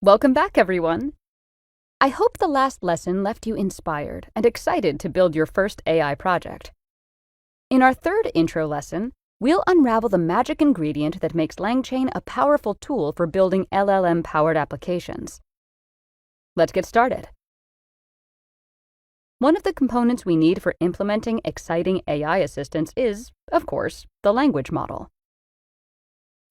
Welcome back, everyone! I hope the last lesson left you inspired and excited to build your first AI project. In our third intro lesson, we'll unravel the magic ingredient that makes LangChain a powerful tool for building LLM-powered applications. Let's get started. One of the components we need for implementing exciting AI assistants is, of course, the language model.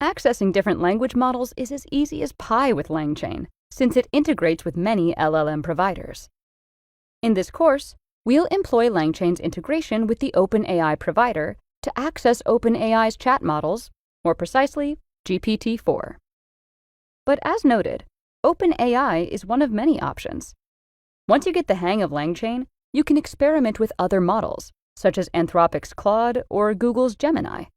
Accessing different language models is as easy as pie with LangChain, since it integrates with many LLM providers. In this course, we'll employ LangChain's integration with the OpenAI provider to access OpenAI's chat models, more precisely, GPT-4. But as noted, OpenAI is one of many options. Once you get the hang of LangChain, you can experiment with other models, such as Anthropic's Claude or Google's Gemini.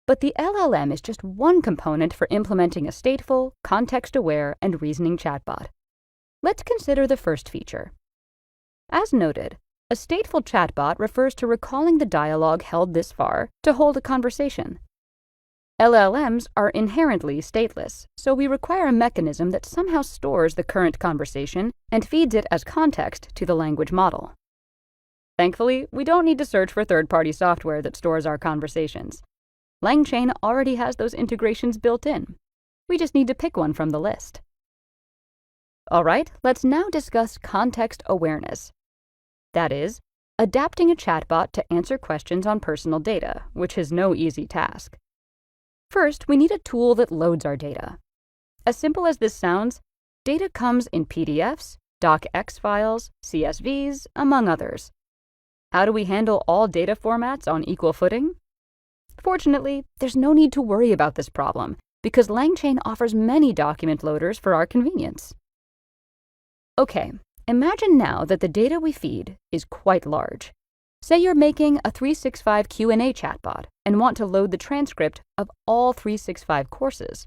But the LLM is just one component for implementing a stateful, context-aware, and reasoning chatbot. Let's consider the first feature. As noted, a stateful chatbot refers to recalling the dialogue held this far to hold a conversation. LLMs are inherently stateless, so we require a mechanism that somehow stores the current conversation and feeds it as context to the language model. Thankfully, we don't need to search for third-party software that stores our conversations. LangChain already has those integrations built in. We just need to pick one from the list. All right, let's now discuss context awareness. That is, adapting a chatbot to answer questions on personal data, which is no easy task. First, we need a tool that loads our data. As simple as this sounds, data comes in PDFs, docx files, CSVs, among others. How do we handle all data formats on equal footing? Fortunately, there's no need to worry about this problem because LangChain offers many document loaders for our convenience. Okay, imagine now that the data we feed is quite large. Say you're making a 365 Q&A chatbot and want to load the transcript of all 365 courses.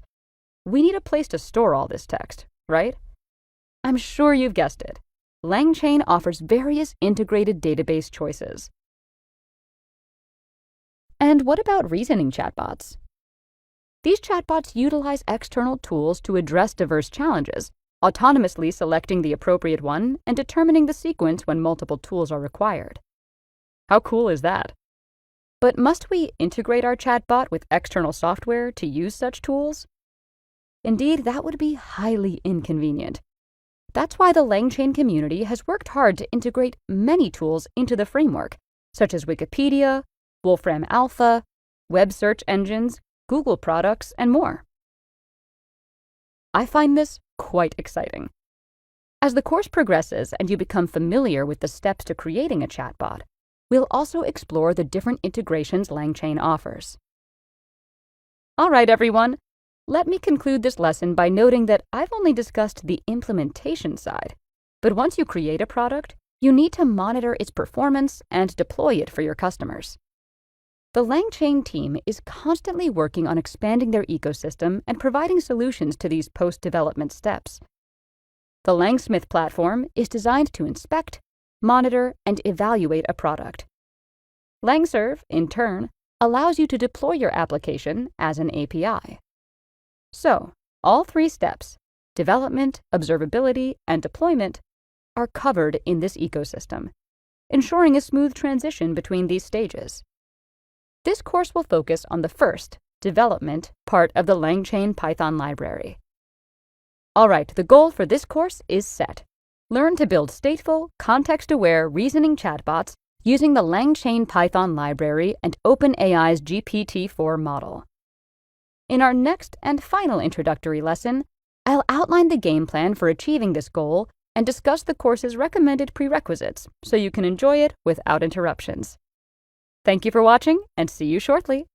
We need a place to store all this text, right? I'm sure you've guessed it. LangChain offers various integrated database choices. And what about reasoning chatbots? These chatbots utilize external tools to address diverse challenges, autonomously selecting the appropriate one and determining the sequence when multiple tools are required. How cool is that? But must we integrate our chatbot with external software to use such tools? Indeed, that would be highly inconvenient. That's why the LangChain community has worked hard to integrate many tools into the framework, such as Wikipedia, Wolfram Alpha, web search engines, Google products, and more. I find this quite exciting. As the course progresses and you become familiar with the steps to creating a chatbot, we'll also explore the different integrations LangChain offers. All right, everyone. Let me conclude this lesson by noting that I've only discussed the implementation side, but once you create a product, you need to monitor its performance and deploy it for your customers. The LangChain team is constantly working on expanding their ecosystem and providing solutions to these post-development steps. The LangSmith platform is designed to inspect, monitor, and evaluate a product. LangServe, in turn, allows you to deploy your application as an API. So, all three steps, development, observability, and deployment, are covered in this ecosystem, ensuring a smooth transition between these stages. This course will focus on the first, development, part of the LangChain Python library. All right, the goal for this course is set. Learn to build stateful, context-aware reasoning chatbots using the LangChain Python library and OpenAI's GPT-4 model. In our next and final introductory lesson, I'll outline the game plan for achieving this goal and discuss the course's recommended prerequisites so you can enjoy it without interruptions. Thank you for watching, and see you shortly.